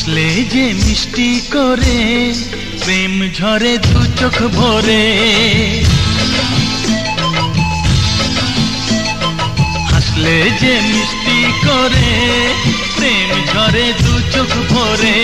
হাসলে যে মিষ্টি করে প্রেম ঝরে দু চোখ ভরে, হাসলে যে মিষ্টি করে প্রেম ঝরে দু চোখ ভরে।